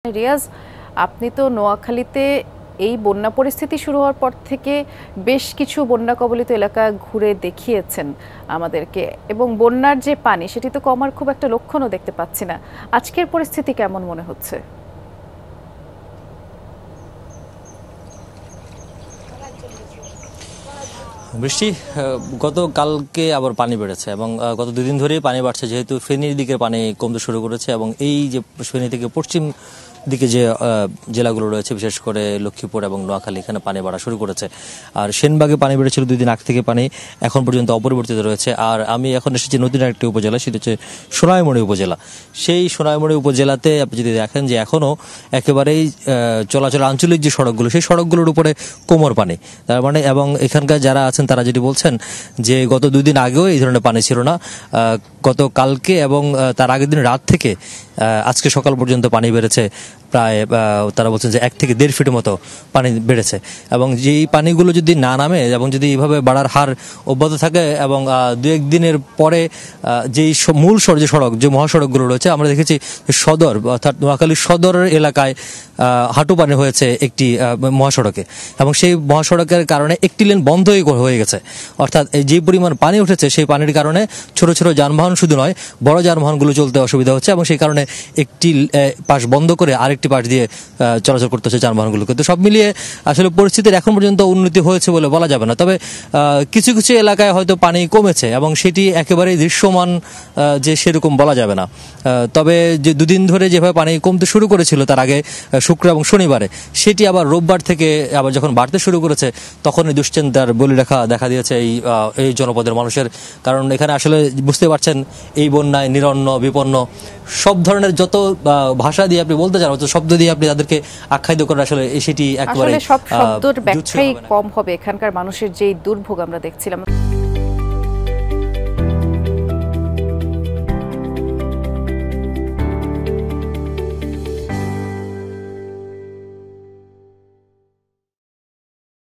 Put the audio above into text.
রিয়াজ, আপনি তো নোয়াখালীতে এই বন্যা পরিস্থিতি শুরু হওয়ার পর থেকে বেশ কিছু বন্যা কবলিত এলাকা ঘুরে দেখিয়েছেন আমাদেরকে, এবং বন্যার যে পানি সেটি তো কমার খুব একটা লক্ষণও দেখতে পাচ্ছি না। আজকের পরিস্থিতি কেমন মনে হচ্ছে? বৃষ্টি গতকালকে আবার পানি বেড়েছে এবং গত দুদিন ধরেই পানি বাড়ছে, যেহেতু ফেনীর দিকে পানি কমতে শুরু করেছে এবং এই যে ফেনী থেকে পশ্চিম দিকে যে জেলাগুলো রয়েছে, বিশেষ করে লক্ষ্মীপুর এবং নোয়াখালী, এখানে পানি বাড়া শুরু করেছে। আর সেনবাগে পানি বেড়েছিল 2 দিন আগ থেকে, পানি এখন পর্যন্ত অপরিবর্তিত রয়েছে। আর আমি এখন এসেছি নতুন একটি উপজেলা, সেটা হচ্ছে সোনাইমুড়ি উপজেলা। সেই সোনাইমুড়ি উপজেলাতে আপনি যদি দেখেন যে এখনও একেবারেই চলাচল আঞ্চলিক যে সড়কগুলো, সেই সড়কগুলোর উপরে কোমর পানি। তার মানে, এবং এখানকার যারা আছেন তারা যেটি বলছেন যে গত 2 দিন আগেও এই ধরনের পানি ছিল না, গত কালকে এবং তার আগের দিন রাত থেকে আজকে সকাল পর্যন্ত পানি বেড়েছে প্রায়, তারা বলছেন যে 1 থেকে 1.5 ফিটের মতো পানি বেড়েছে। এবং যেই পানিগুলো যদি না নামে এবং যদি এইভাবে বাড়ার হার অব্যাহত থাকে এবং 2-1 দিনের পরে যেই মূল যে সড়ক, যে মহাসড়কগুলো রয়েছে, আমরা দেখেছি সদর অর্থাৎ নোয়াখালীর সদরের এলাকায় হাঁটু পানি হয়েছে একটি মহাসড়কে, এবং সেই মহাসড়কের কারণে একটি লেন বন্ধই হয়ে গেছে। অর্থাৎ যে পরিমাণ পানি উঠেছে সেই পানির কারণে ছোট ছোট যানবাহন শুধু নয়, বড় যানবাহনগুলো চলতে অসুবিধা হচ্ছে, এবং সেই কারণে একটি পাশ বন্ধ করে আরেকটি পাশ দিয়ে চলাচল করতে হচ্ছে যানবাহনগুলোকে। তো সব মিলিয়ে আসলে পরিস্থিতির এখন পর্যন্ত উন্নতি হয়েছে বলে বলা যাবে না, তবে কিছু কিছু এলাকায় হয়তো পানি কমেছে এবং সেটি একেবারেই দৃশ্যমান যে সেরকম বলা যাবে না। তবে যে 2 দিন ধরে যেভাবে পানি কমতে শুরু করেছিল তার আগে শুক্র এবং শনিবারে, সেটি আবার রোববার থেকে আবার যখন বাড়তে শুরু করেছে তখনই দুশ্চিন্তার বলিরেখা দেখা দিয়েছে এই জনপদের মানুষের। কারণ এখানে আসলে বুঝতে পারছেন, এই বন্যায় নিরন্ন বিপন্ন সব ধরনের যত ভাষা দিয়ে আপনি বলতে চান, শব্দ দিয়ে আপনি তাদেরকে আখ্যায়িত করেন, আসলে সেটি একেবারে সব শব্দের ব্যাখ্যাই কম হবে এখানকার মানুষের যেই দুর্ভোগ আমরা দেখছিলাম।